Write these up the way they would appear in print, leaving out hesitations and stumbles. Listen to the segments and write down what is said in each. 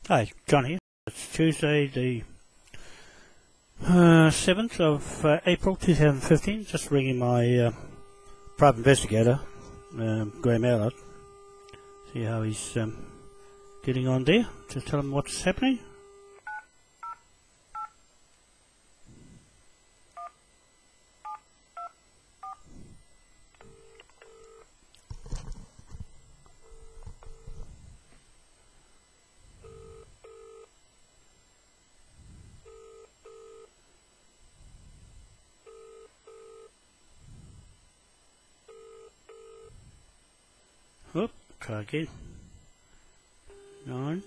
Hi, John here. It's Tuesday the 7th of April 2015. Just ringing my private investigator, Graeme Aylett. See how he's getting on there. Just tell him what's happening. Oop, try again. 9.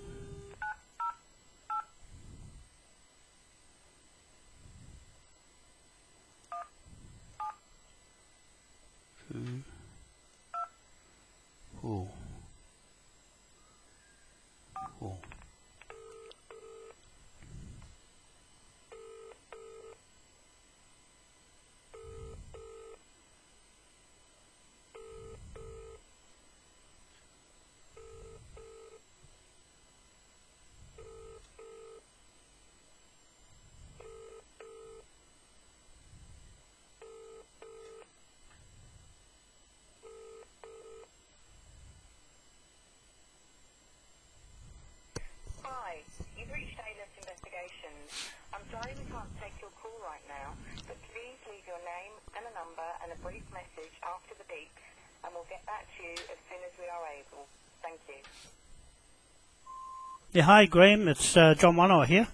2. 4. 4. You've reached Aylett Investigations. I'm sorry we can't take your call right now, but please leave your name and a number and a brief message after the beep, and we'll get back to you as soon as we are able. Thank you. Yeah, hi Graeme, it's John Wanoa here.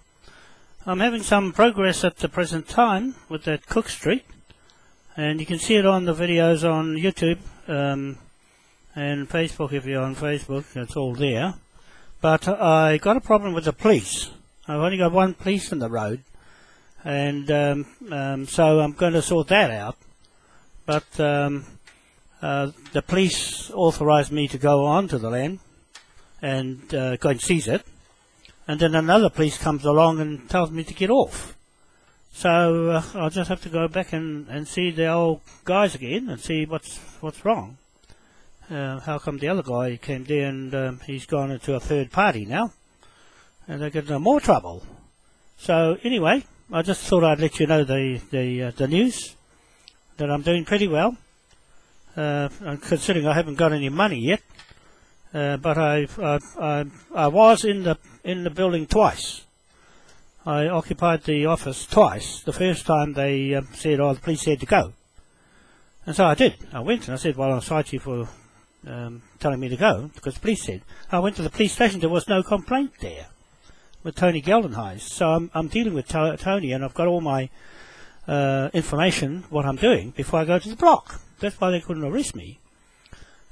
I'm having some progress at the present time with that Cook Street, and you can see it on the videos on YouTube and Facebook. If you're on Facebook, it's all there. But I got a problem with the police. I've only got one police on the road, and so I'm going to sort that out. But the police authorised me to go onto the land and go and seize it, and then another police comes along and tells me to get off. So I'll just have to go back and see the old guys again and see what's wrong. How come the other guy came there and he's gone into a third party now, and they're getting more trouble. So anyway, I just thought I'd let you know the news that I'm doing pretty well, considering I haven't got any money yet. But I was in the building twice. I occupied the office twice. The first time they said, "Oh, the police said to go," and so I did. I went and I said, "Well, I'll cite you for telling me to go," because the police said. I went to the police station. There was no complaint there with Tony Geldenhuys. So I'm dealing with Tony, and I've got all my information, what I'm doing, before I go to the block. That's why they couldn't arrest me.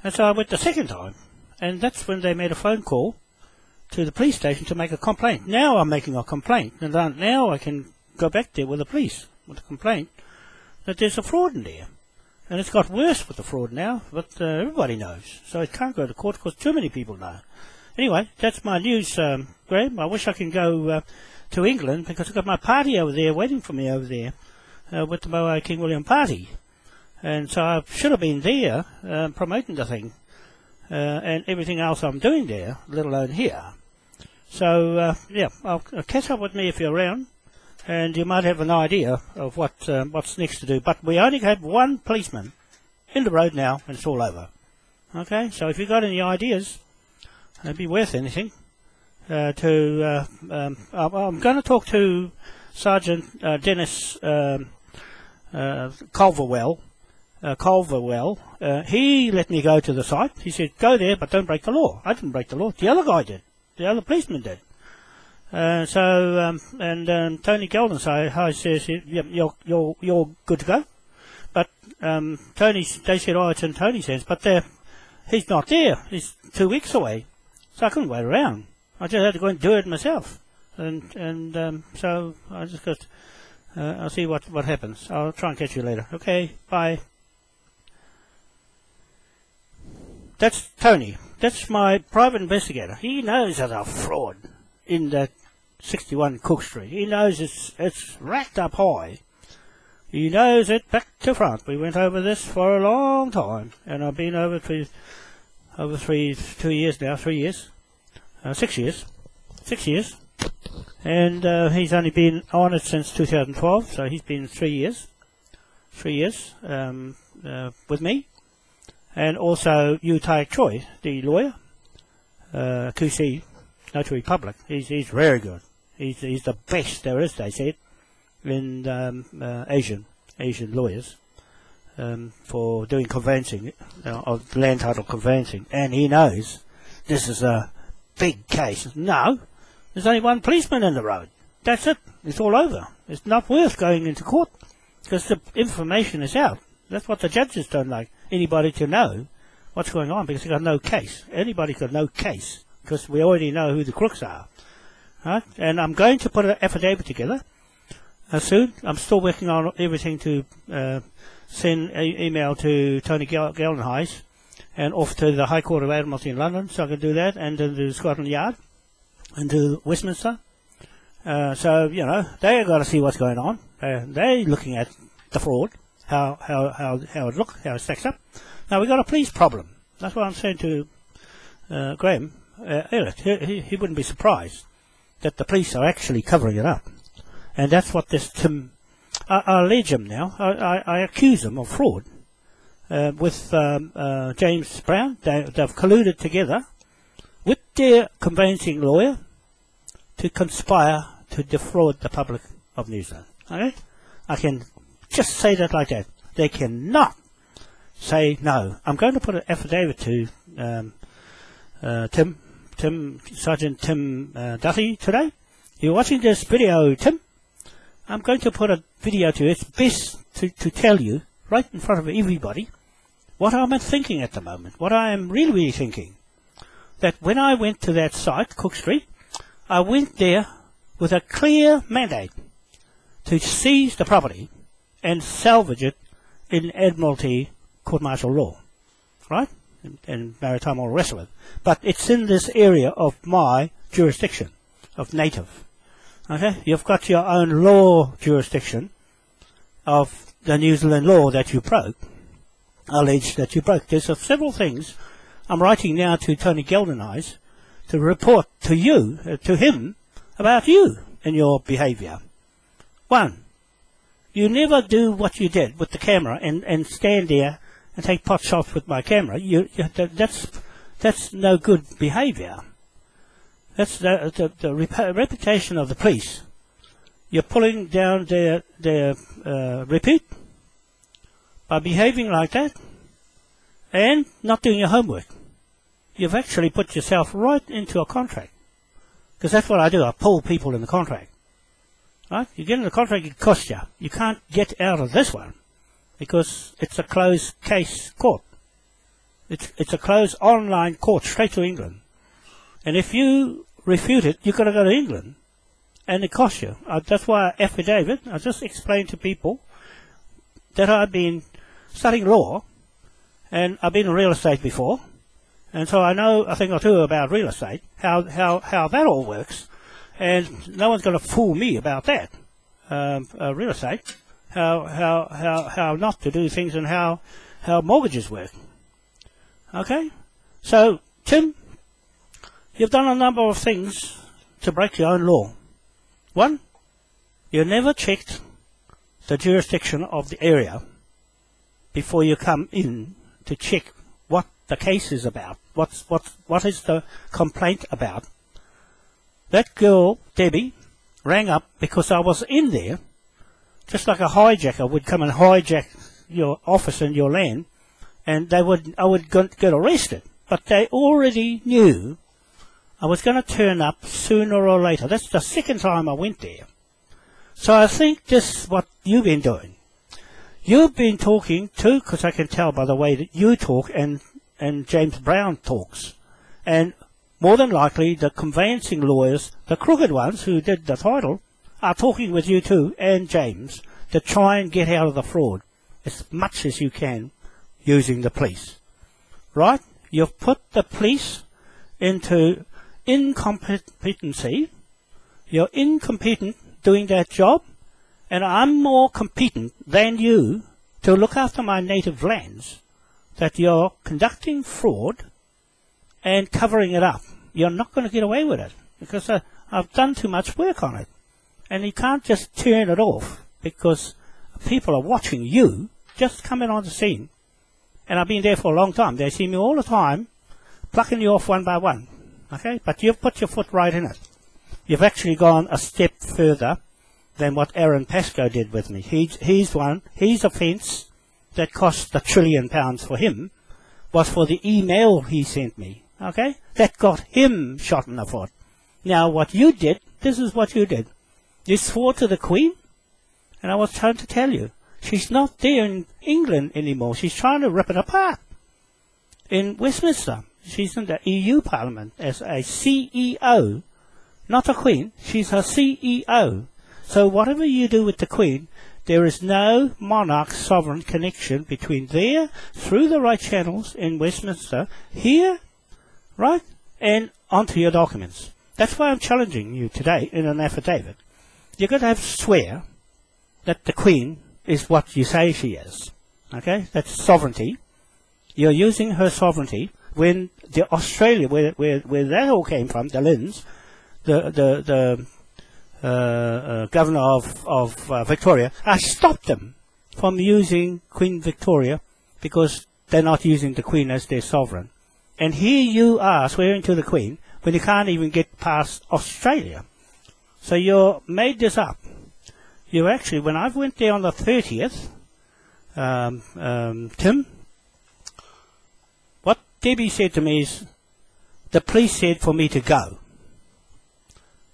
And so I went the second time, and that's when they made a phone call to the police station to make a complaint. Now I'm making a complaint, and now I can go back there with the police with a complaint that there's a fraud in there. And it's got worse with the fraud now, but everybody knows. So it can't go to court because too many people know. Anyway, that's my news, Graeme. I wish I can go to England, because I've got my party over there waiting for me over there with the Moai King William party. And so I should have been there promoting the thing and everything else I'm doing there, let alone here. So, yeah, I'll catch up with me if you're around, and you might have an idea of what's next to do. But we only have one policeman in the road now, and it's all over. Okay, so if you've got any ideas, it'd be worth anything. I'm going to talk to Sergeant Dennis Colverwell. He let me go to the site. He said, "Go there, but don't break the law." I didn't break the law. The other guy did. The other policeman did. Tony Geldenhuys says, "Yep, you're good to go." But they said, "Oh, it's in Tony's hands," but he's not there. He's 2 weeks away, so I couldn't wait around. I just had to go and do it myself, and so I just got. I'll see what happens. I'll try and catch you later. Okay, bye. That's Tony. That's my private investigator. He knows there's a fraud in that 61 Cook Street. He knows it's racked up high. He knows it back to front. We went over this for a long time, and I've been over 2 years now, 3 years, 6 years. 6 years. And he's only been on it since 2012, so he's been 3 years. 3 years with me. And also Utai Choi, the lawyer, QC, Notary Public. He's very good. He's the best there is, they said, in Asian lawyers for doing conveyancing, of land title conveyancing. And he knows this is a big case. No, there's only one policeman in the road. That's it. It's all over. It's not worth going into court because the information is out. That's what the judges don't like anybody to know what's going on, because they've got no case. Anybody's got no case because we already know who the crooks are. Right? And I'm going to put an affidavit together soon. I'm still working on everything to send an email to Tony Geldenhuys and off to the High Court of Admiralty in London, so I can do that, and to the Scotland Yard and to Westminster. So, you know, they've got to see what's going on. They're looking at the fraud, how it stacks up. Now, we've got a police problem. That's what I'm saying to Graeme Aylett. He wouldn't be surprised that the police are actually covering it up. And that's what this Tim... I allege him now. I accuse him of fraud with James Brown. They've colluded together with their conveyancing lawyer to conspire to defraud the public of New Zealand. Okay? I can just say that like that. They cannot say no. I'm going to put an affidavit to Sergeant Tim Duthie today. You're watching this video, Tim. I'm going to put a video to you. It's best to tell you right in front of everybody what I'm thinking at the moment, what I am really thinking. That when I went to that site, Cook Street, I went there with a clear mandate to seize the property and salvage it in Admiralty court-martial law, right? And maritime, all the rest of it. But it's in this area of my jurisdiction, of native. Okay? You've got your own law jurisdiction of the New Zealand law that you broke, alleged that you broke. There's several things I'm writing now to Tony Geldenhuys to report to you, to him, about you and your behaviour. 1, you never do what you did with the camera and stand there and take pot shots with my camera. That's no good behaviour. That's the reputation of the police. You're pulling down their repute by behaving like that and not doing your homework. You've actually put yourself right into a contract. Because that's what I do. I pull people in the contract. Right? You get in the contract, it costs you. You can't get out of this one because it's a closed case court. It's a closed online court straight to England. And if you refute it, you've got to go to England. And it costs you. That's why affidavit, I just explained to people that I've been studying law and I've been in real estate before. And so I know a thing or two about real estate, how that all works. And no one's going to fool me about that. Real estate, how not to do things and how mortgages work. Okay? So, Tim, you've done a number of things to break your own law. 1, you never checked the jurisdiction of the area before you come in to check what the case is about. What is the complaint about? That girl, Debbie, rang up because I was in there, just like a hijacker would come and hijack your office and your land, and I would get arrested. But they already knew I was going to turn up sooner or later. That's the second time I went there. So I think this is what you've been doing. You've been talking to, because I can tell by the way that you talk and James Brown talks. And more than likely the conveyancing lawyers, the crooked ones who did the title, are talking with you too and James to try and get out of the fraud as much as you can using the police. Right? You've put the police into incompetency. You're incompetent doing that job, and I'm more competent than you to look after my native lands, that you're conducting fraud and covering it up. You're not going to get away with it. because I've done too much work on it. And you can't just turn it off because people are watching you just coming on the scene. And I've been there for a long time. They see me all the time, plucking you off one by one. Okay? But you've put your foot right in it. You've actually gone a step further than what Aaron Pascoe did with me. His offence that cost £1 trillion for him was for the email he sent me. Okay? That got him shot in the foot. Now, what you did, this is what you did. You swore to the Queen, and I was trying to tell you, she's not there in England anymore. She's trying to rip it apart. In Westminster, she's in the EU Parliament as a CEO, not a Queen. She's a CEO. So whatever you do with the Queen, there is no monarch sovereign connection between there, through the right channels in Westminster, here, right, and onto your documents. That's why I'm challenging you today in an affidavit. You're going to have to swear that the Queen is what you say she is. Okay? That's sovereignty. You're using her sovereignty when the Australia, where that all came from, the Lins, the governor of Victoria, I stopped them from using Queen Victoria because they're not using the Queen as their sovereign. And here you are swearing to the Queen when you can't even get past Australia. So you made this up. You actually, when I went there on the 30th, Tim, what Debbie said to me is, the police said for me to go.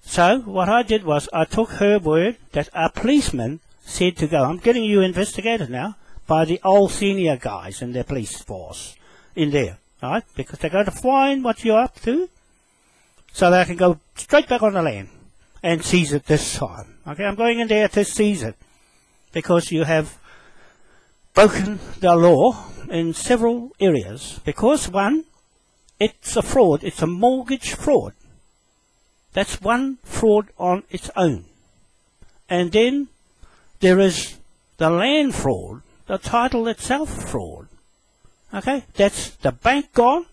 So what I did was I took her word that a policeman said to go. I'm getting you investigated now by the old senior guys in their police force in there, right? Because they're going to find what you're up to so they can go straight back on the land and seize it this time. Okay, I'm going in there to seize it because you have broken the law in several areas. Because one, it's a fraud. It's a mortgage fraud. That's one fraud on its own. And then there is the land fraud, the title itself fraud. Okay, that's the bank gone.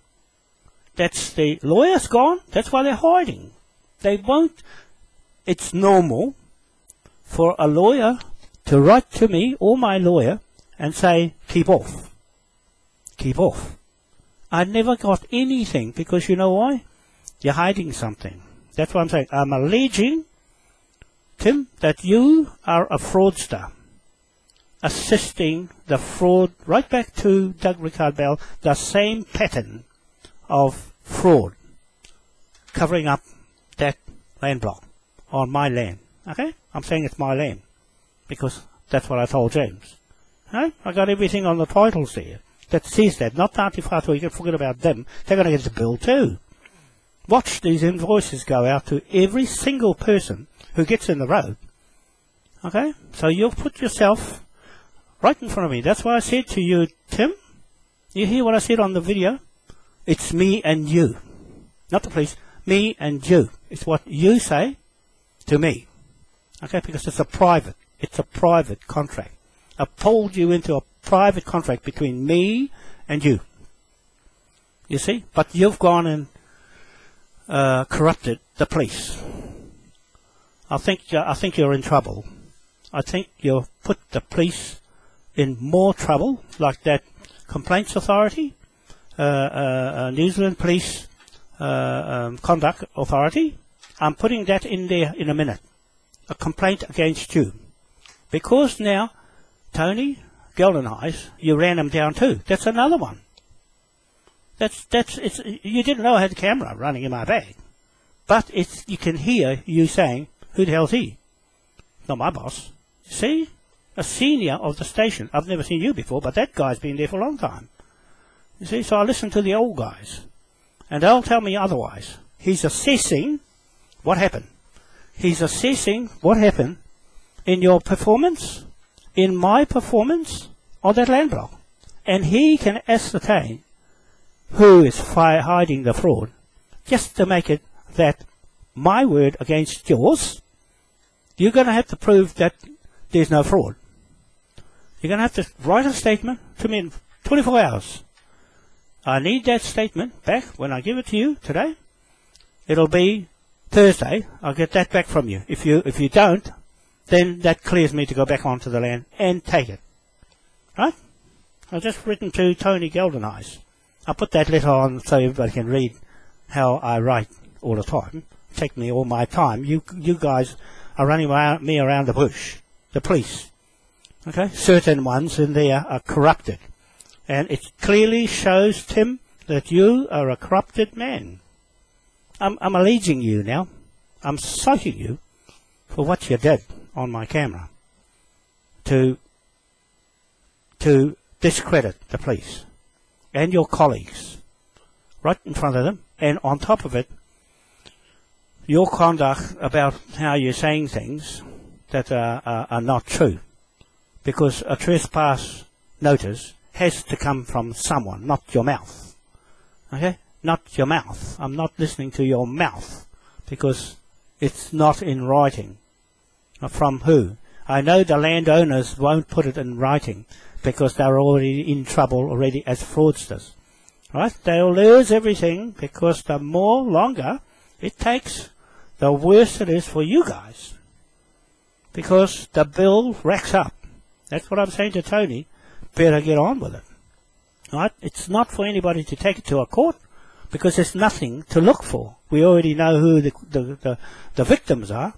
That's the lawyers gone. That's why they're hiding. They won't. It's normal for a lawyer to write to me or my lawyer and say, keep off. Keep off. I never got anything because you know why? You're hiding something. That's what I'm saying. I'm alleging, Tim, that you are a fraudster, assisting the fraud right back to Doug RIKARD-BELL, the same pattern of fraud, covering up that land block on my land. Okay? I'm saying it's my land because that's what I told James. Okay? I got everything on the titles there that says that. Not Tanti Whātua, you can forget about them. They're going to get the bill too. Watch these invoices go out to every single person who gets in the road. Okay? So you've put yourself right in front of me. That's why I said to you, Tim, you hear what I said on the video? It's me and you. Not the police. Me and you. It's what you say to me. Okay? Because it's a private contract. I pulled you into a private contract between me and you. You see? But you've gone and corrupted the police. I think you're in trouble. I think you've put the police in more trouble, like that Complaints Authority, New Zealand Police Conduct Authority. I'm putting that in there in a minute. A complaint against you. Because now, Tony Geldenhuys, you ran him down too. That's another one. You didn't know I had a camera running in my bag. But you can hear you saying, who the hell's he? Not my boss. See? A senior of the station. I've never seen you before, but that guy's been there for a long time. You see? So I listen to the old guys. And they'll tell me otherwise. He's assessing what happened. He's assessing what happened in your performance, in my performance on that land block. And he can ascertain who is hiding the fraud, just to make it that my word against yours, you're going to have to prove that there's no fraud. You're going to have to write a statement to me in 24 hours. I need that statement back when I give it to you today. It'll be Thursday, I'll get that back from you. If you don't, then that clears me to go back onto the land and take it. Right? I've just written to Tony Geldenhuys. I'll put that letter on so everybody can read how I write all the time. Take me all my time. You guys are running me around the bush. The police. Okay? Certain ones in there are corrupted. And it clearly shows, Tim, that you are a corrupted man. I'm alleging you now. I'm citing you for what you did on my camera to discredit the police and your colleagues right in front of them, and on top of it, your conduct about how you're saying things that are not true, because a trespass notice has to come from someone, not your mouth. Okay? Not your mouth. I'm not listening to your mouth because it's not in writing. From who? I know the landowners won't put it in writing because they're already in trouble already as fraudsters. Right? They'll lose everything because the longer it takes, the worse it is for you guys. Because the bill racks up. That's what I'm saying to Tony. Better get on with it. Right? It's not for anybody to take it to a court because there's nothing to look for. We already know who the victims are,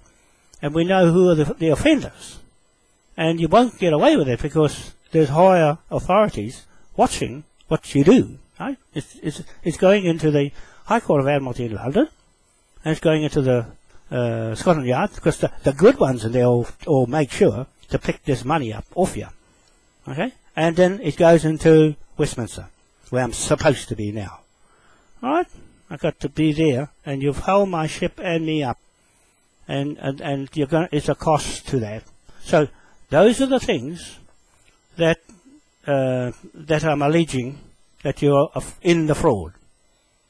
and we know who are the offenders. And you won't get away with it because there's higher authorities watching what you do. Right? It's going into the High Court of Admiralty in London, and it's going into the Scotland Yard because the good ones in there all make sure to pick this money up off you. Okay? And then it goes into Westminster, where I'm supposed to be now. Alright? I've got to be there, and you've held my ship and me up. And it's a cost to that. So, those are the things that I'm alleging that you're in the fraud.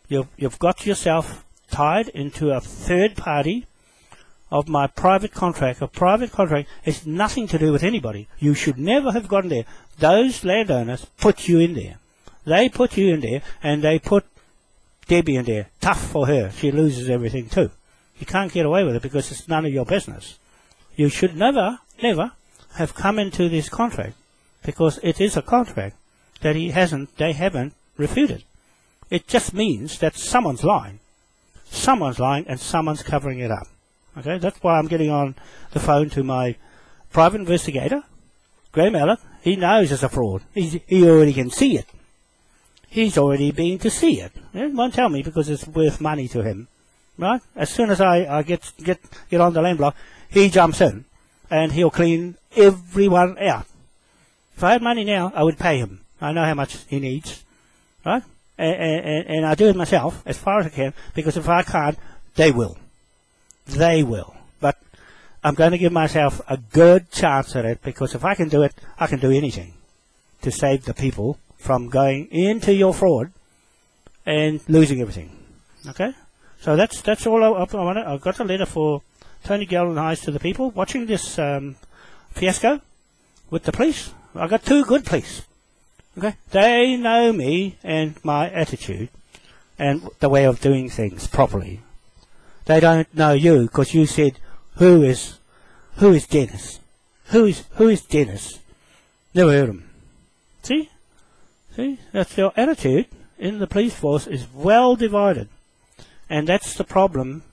You've got yourself tied into a third party of my private contract. A private contract has nothing to do with anybody. You should never have gotten there. Those landowners put you in there. They put you in there, and they put Debbie in there. Tough for her. She loses everything too. You can't get away with it because it's none of your business. You should never have come into this contract because it is a contract that they haven't refuted. It just means that someone's lying. Someone's lying and someone's covering it up. Okay, that's why I'm getting on the phone to my private investigator, Graeme Aylett. He knows it's a fraud. He already can see it. He's already been to see it. He won't tell me because it's worth money to him. Right? As soon as I get on the land block, he jumps in and he'll clean everyone out. If I had money now, I would pay him. I know how much he needs. Right? And I do it myself as far as I can, because if I can't, they will. They will. But I'm going to give myself a good chance at it, because if I can do it, I can do anything to save the people from going into your fraud and losing everything. Okay? So that's all I wanted. I've got a letter for Tony Geldenhuys to the people watching this fiasco with the police. I've got two good police. Okay? They know me and my attitude and the way of doing things properly. They don't know you because you said, who is Dennis? Who is Dennis? Never heard him. See? That's your attitude in the police force is well divided. And that's the problem.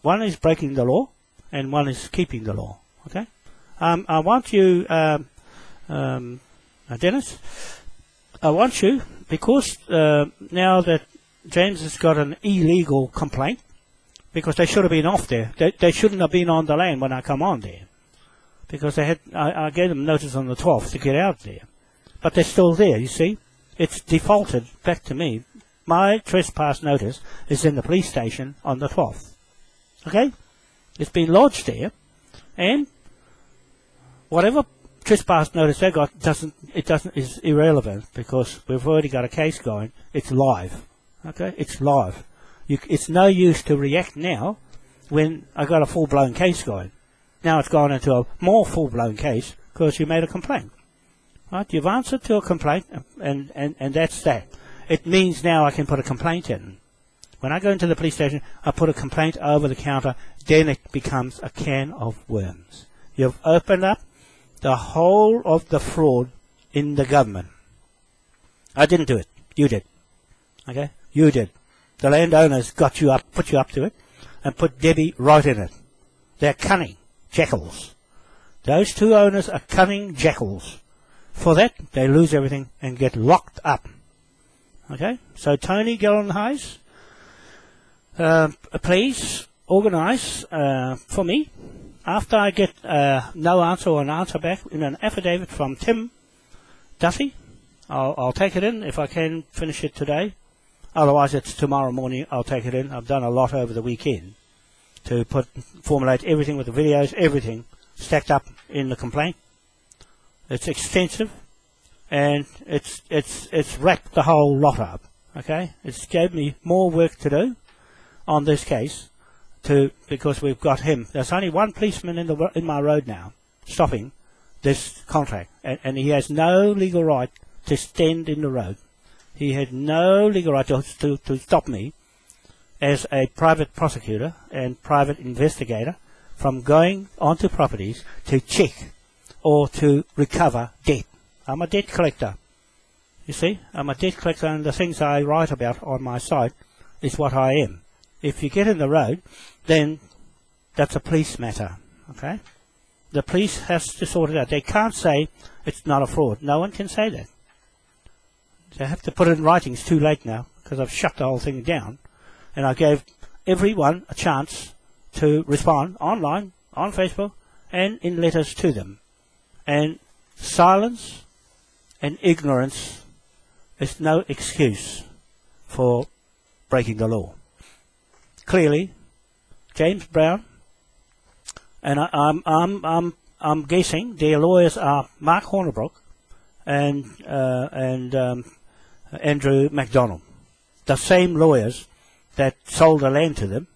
One is breaking the law and one is keeping the law. Okay? I want you, Dennis, I want you, because now that James has got an illegal complaint, because they should have been off there. They shouldn't have been on the land when I come on there. Because they had, I gave them notice on the 12th to get out there. But they're still there, you see. It's defaulted back to me. My trespass notice is in the police station on the 12th. Okay? It's been lodged there. And whatever trespass notice they got is irrelevant, because we've already got a case going. It's live. Okay? It's live. It's no use to react now when I got a full-blown case going. Now it's gone into a more full-blown case because you made a complaint. Right? You've answered to a complaint, and that's that. It means now I can put a complaint in. When I go into the police station, I put a complaint over the counter, then it becomes a can of worms. You've opened up the whole of the fraud in the government. I didn't do it. You did. Okay? You did. The landowners got you up, put you up to it, and put Debbie right in it. They're cunning jackals. Those two owners are cunning jackals. For that, they lose everything and get locked up. Okay? So Tony Geldenhuys, please organise for me, after I get no answer or an answer back in an affidavit from Tim Duthie. I'll take it in if I can finish it today. Otherwise, it's tomorrow morning. I'll take it in. I've done a lot over the weekend to formulate everything with the videos, everything stacked up in the complaint. It's extensive, and it's wrapped the whole lot up. Okay, it's gave me more work to do on this case, because we've got him. There's only one policeman in my road now, stopping this contract, and he has no legal right to stand in the road. He had no legal right to stop me as a private prosecutor and private investigator from going onto properties to check or to recover debt. I'm a debt collector. You see, I'm a debt collector, and the things I write about on my site is what I am. If you get in the road, then that's a police matter. Okay? The police has to sort it out. They can't say it's not a fraud. No one can say that. They have to put it in writing. It's too late now, because I've shut the whole thing down, and I gave everyone a chance to respond online, on Facebook, and in letters to them. And silence and ignorance is no excuse for breaking the law. Clearly, James Brown, and I'm guessing their lawyers are Mark Hornibrook and Andrew MacDonald, the same lawyers that sold the land to them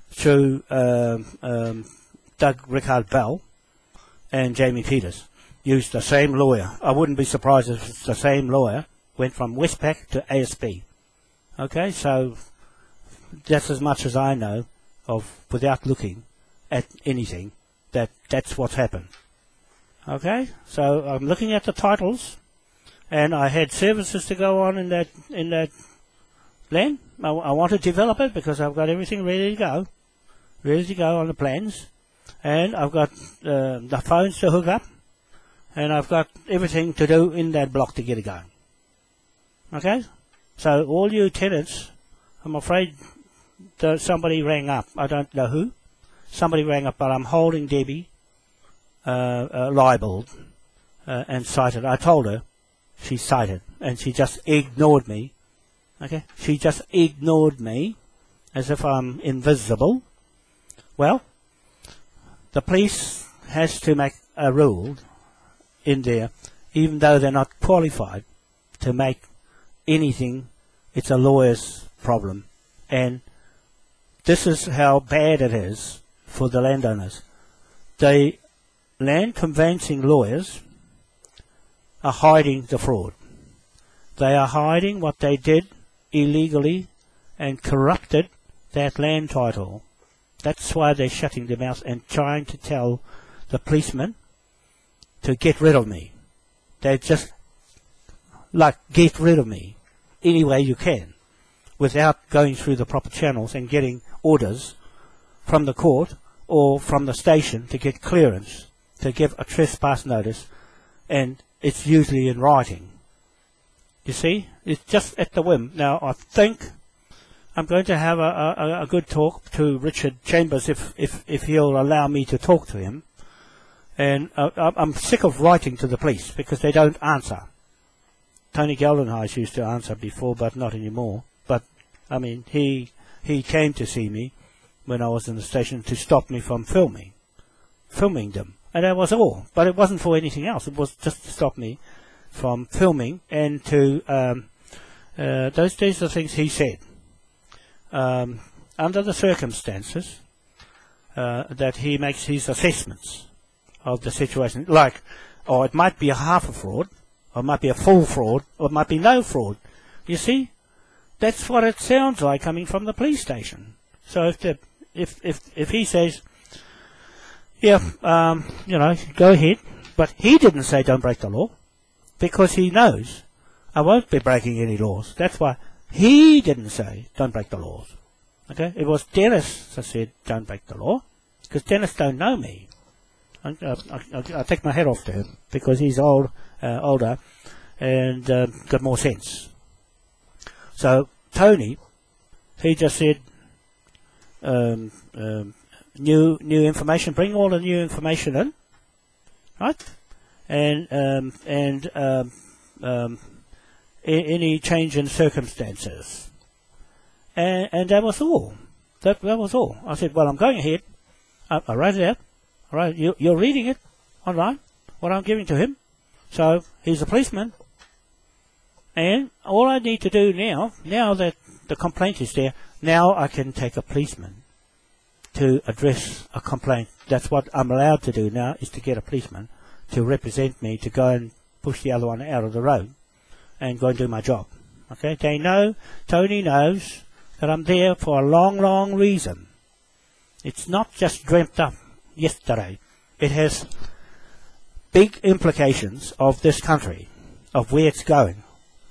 through Doug RIKARD-BELL and Jamie PETERS. Used the same lawyer. I wouldn't be surprised if it's the same lawyer went from Westpac to ASP. Okay, so that's as much as I know of, without looking at anything, that's what's happened. Okay, so I'm looking at the titles, and I had services to go on in that land. I want to develop it because I've got everything ready to go on the plans, and I've got the phones to hook up, and I've got everything to do in that block to get it going. Okay, so all you tenants, I'm afraid that somebody rang up. I don't know who. Somebody rang up, but I'm holding Debbie libeled and cited. I told her she's cited, and she just ignored me. Okay, she just ignored me as if I'm invisible. Well, the police has to make a rule in there, even though they're not qualified to make anything. It's a lawyer's problem, and this is how bad it is for the landowners. The land conveyancing lawyers are hiding the fraud. They are hiding what they did illegally and corrupted that land title. That's why they're shutting their mouths and trying to tell the policemen to get rid of me. They're just like, get rid of me any way you can, without going through the proper channels and getting orders from the court or from the station to get clearance to give a trespass notice, and it's usually in writing. You see, it's just at the whim. Now, I think I'm going to have a good talk to Richard Chambers if he'll allow me to talk to him. And I'm sick of writing to the police because they don't answer. Tony Geldenhuys used to answer before, but not anymore. But, I mean, he came to see me when I was in the station to stop me from filming them. And that was all. But it wasn't for anything else. It was just to stop me from filming and to, these are the things he said. Under the circumstances that he makes his assessments of the situation, like, or it might be a half a fraud, or it might be a full fraud, or it might be no fraud. You see, that's what it sounds like coming from the police station. So if he says, yeah, you know, go ahead, but he didn't say don't break the law, because he knows I won't be breaking any laws. That's why he didn't say don't break the laws. Okay, it was Dennis that said don't break the law, because Dennis don't know me. I take my hat off to him because he's older and got more sense. So Tony, he just said new information. Bring all the new information in, right? And any change in circumstances. And that was all. That was all. I said, well, I'm going ahead. I wrote it out. All right, you're reading it online, what I'm giving to him. So he's a policeman. And all I need to do now that the complaint is there, now I can take a policeman to address a complaint. That's what I'm allowed to do now, is to get a policeman to represent me, to go and push the other one out of the road and go and do my job. Okay, they know, Tony knows that I'm there for a long, long reason. It's not just dreamt up yesterday. It has big implications of this country, of where it's going.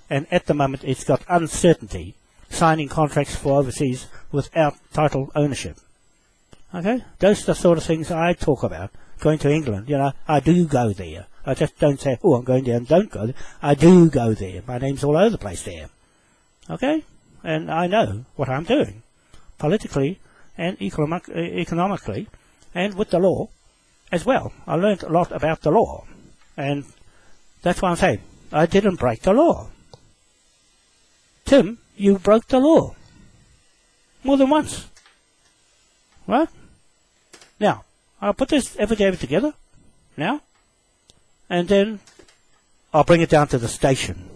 And at the moment it's got uncertainty, signing contracts for overseas without title ownership. Okay, those are the sort of things I talk about. Going to England, you know, I do go there. I just don't say, oh, I'm going there and don't go there. I do go there. My name's all over the place there. Okay, and I know what I'm doing, politically and economically, and with the law as well. I learned a lot about the law, and that's why I'm saying I didn't break the law. Tim, you broke the law more than once, right? Now, I'll put this affidavit together now, and then I'll bring it down to the station.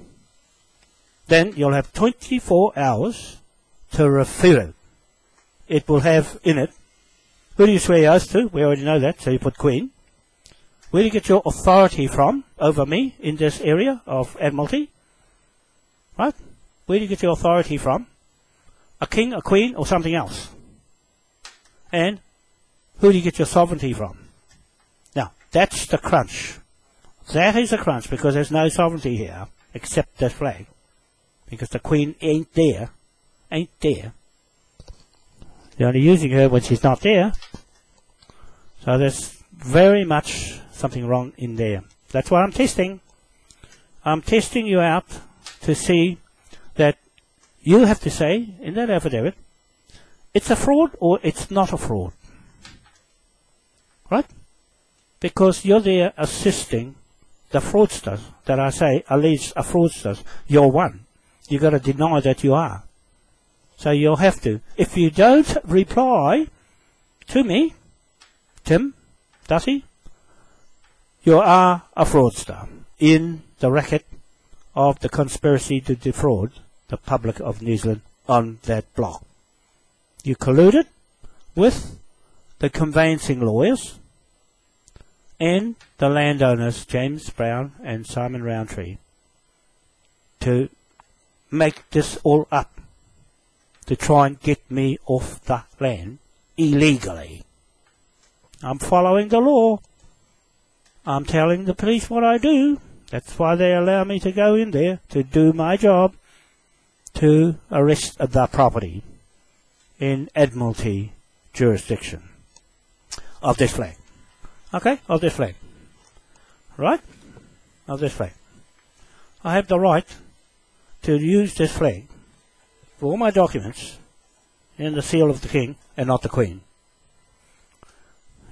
Then you'll have 24 hours to refute it. It will have in it, who do you swear your oath to? We already know that, so you put Queen. Where do you get your authority from over me in this area of Admiralty? Right? Where do you get your authority from? A king, a queen, or something else? And who do you get your sovereignty from? Now, that's the crunch. That is the crunch, because there's no sovereignty here, except this flag. Because the Queen ain't there. Ain't there. They're only using her when she's not there. So there's very much something wrong in there. That's what I'm testing. I'm testing you out to see that you have to say in that affidavit, it's a fraud or it's not a fraud. Right? Because you're there assisting the fraudsters that I say alleged are fraudsters. You're one. You've got to deny that you are. So you'll have to. If you don't reply to me, Tim Duthie, you are a fraudster in the racket of the conspiracy to defraud the public of New Zealand on that block. You colluded with the conveyancing lawyers and the landowners, James Brown and Simon ROWNTREE, to make this all up, to try and get me off the land illegally. I'm following the law. I'm telling the police what I do. That's why they allow me to go in there to do my job, to arrest the property in Admiralty jurisdiction of this flag. Okay, of this flag. Right? Of this flag. I have the right to use this flag for all my documents in the seal of the King and not the Queen.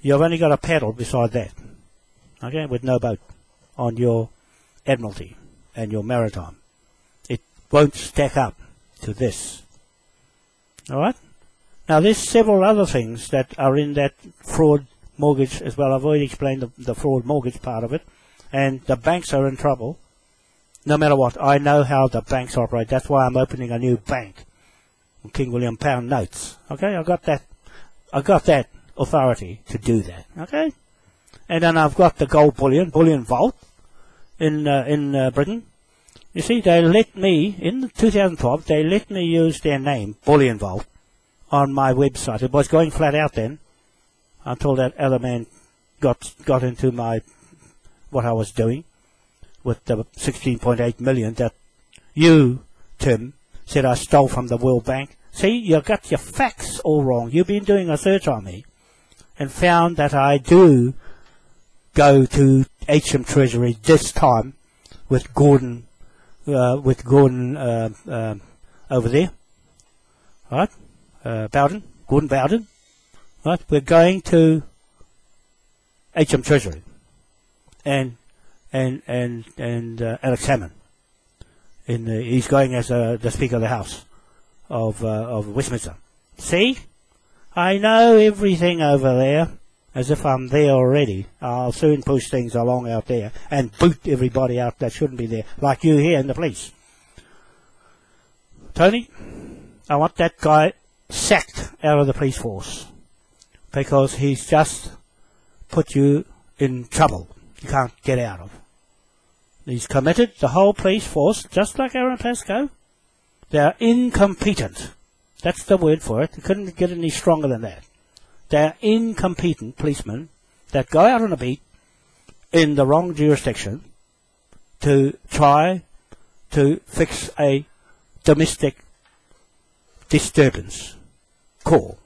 You've only got a paddle beside that, okay, with no boat on your Admiralty and your maritime. It won't stack up to this. Alright? Now there's several other things that are in that fraud mortgage as well. I've already explained the fraud mortgage part of it, and the banks are in trouble. No matter what, I know how the banks operate. That's why I'm opening a new bank, King William Pound notes. Okay, I got that authority to do that. Okay, and then I've got the gold bullion vault in Britain, You see, they let me, in 2012, they let me use their name, Bullion Vault, on my website. It was going flat out then, until that other man got into what I was doing with the 16.8 million that you, Tim, said I stole from the World Bank. See, you got your facts all wrong. You've been doing a search on me and found that I do go to HM Treasury this time with Gordon over there, right? Gordon Bowden, right? We're going to HM Treasury and Alex Hammond. He's going as the Speaker of the House of Westminster. See, I know everything over there, as if I'm there already. I'll soon push things along out there and boot everybody out that shouldn't be there, like you here in the police. Tony, I want that guy sacked out of the police force because he's just put you in trouble you can't get out of. He's committed the whole police force, just like Aaron Pascoe. They're incompetent. That's the word for it. It couldn't get any stronger than that. They're incompetent policemen that go out on a beat in the wrong jurisdiction to try to fix a domestic disturbance call.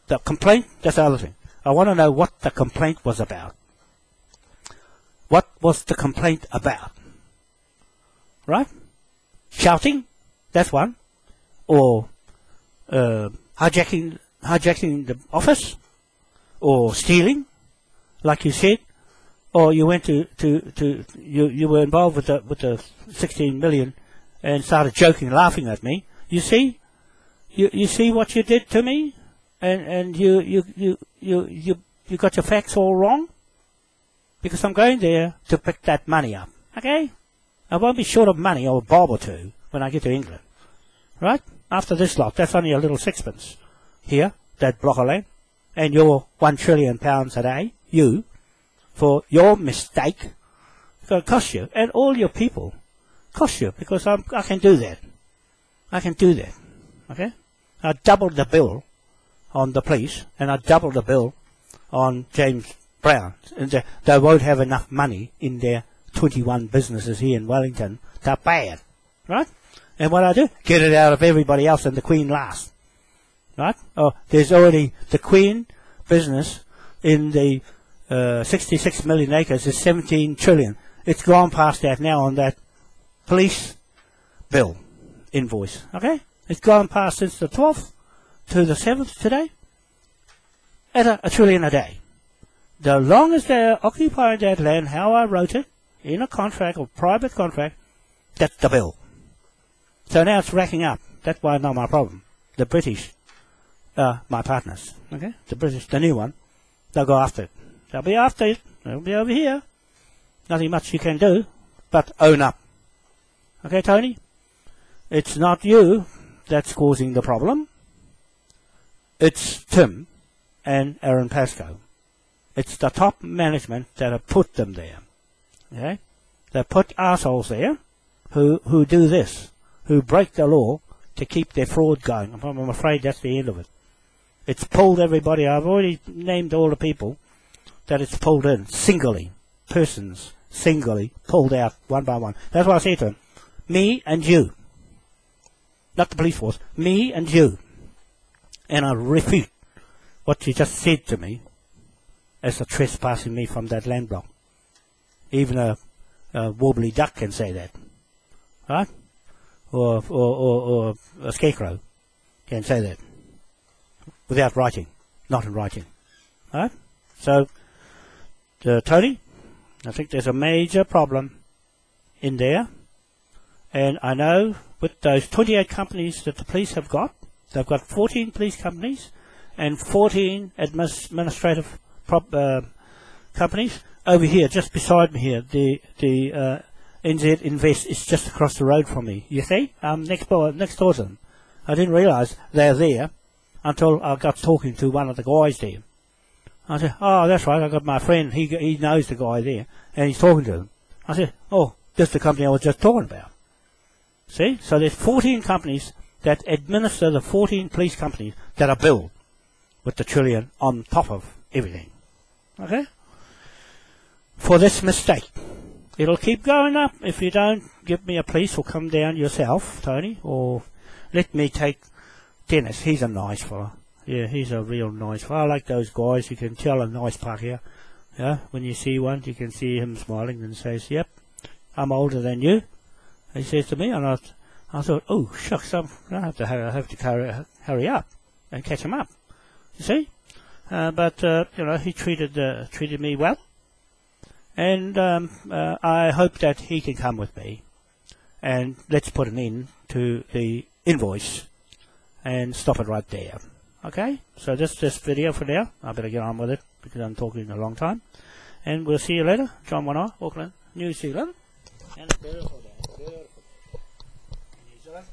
The complaint, that's the other thing. I want to know what the complaint was about. What was the complaint about? Right? Shouting, that's one. Or hijacking the office, or stealing, like you said, or you went you were involved with the 16 million and started joking, laughing at me. You see, you see what you did to me, and you got your facts all wrong, because I'm going there to pick that money up. Okay, I won't be short of money or a bob or two when I get to England, right? After this lot, that's only a little sixpence here, that block of land, and your £1 trillion a day, you, for your mistake, it's going to cost you, and all your people, cost you, because I can do that. I can do that, okay? I doubled the bill on the police, and I doubled the bill on James Brown, and they won't have enough money in their 21 businesses here in Wellington to pay it, right? And what I do, get it out of everybody else and the Queen last. Right? Oh, there's already the Queen business in the 66 million acres is 17 trillion. It's gone past that now on that police bill invoice. Okay? It's gone past since the 12th to the 7th today at a trillion a day. The long as they're occupying that land, how I wrote it, in a contract or private contract, that's the bill. So now it's racking up. That's why not my problem. The British are my partners. Okay? The British, the new one, they'll go after it. They'll be after it. They'll be over here. Nothing much you can do but own up. Okay, Tony? It's not you that's causing the problem. It's Tim and Aaron Pascoe. It's the top management that have put them there. Okay? They put assholes there who do this, who break the law to keep their fraud going. I'm afraid that's the end of it. It's pulled everybody. I've already named all the people that it's pulled in, singly, persons, singly, pulled out one by one. That's what I said to him. Me and you. Not the police force. Me and you. And I refute what you just said to me as a trespassing me from that land block. Even a wobbly duck can say that. Right? Or a scarecrow can say that without writing, not in writing. Right? So, Tony, I think there's a major problem in there, and I know with those 28 companies that the police have got, they've got 14 police companies and 14 administrative companies over here, just beside me here. The NZ Invest is just across the road from me. You see? Next door to them. I didn't realise they're there until I got talking to one of the guys there. I said, oh, that's right, I got my friend, he knows the guy there, and he's talking to him. I said, oh, Just the company I was just talking about. See? So there's 14 companies that administer the 14 police companies that are billed with the trillion on top of everything. Okay? For this mistake. It'll keep going up if you don't give me a police or come down yourself, Tony, or let me take Dennis. He's a nice fella. Yeah, he's a real nice fella. I like those guys. You can tell a nice pakeha. Yeah, when you see one, you can see him smiling and says, "Yep, I'm older than you." He says to me, and I thought, "Oh shucks, I have to hurry up and catch him up." You see, but you know, he treated me well, and I hope that he can come with me, and let's put an end to the invoice and stop it right there. Okay, so this video for now. I better get on with it because I'm talking a long time. And we'll see you later. John Wanoa, Auckland, New Zealand. And a beautiful day. Beautiful day. New Zealand.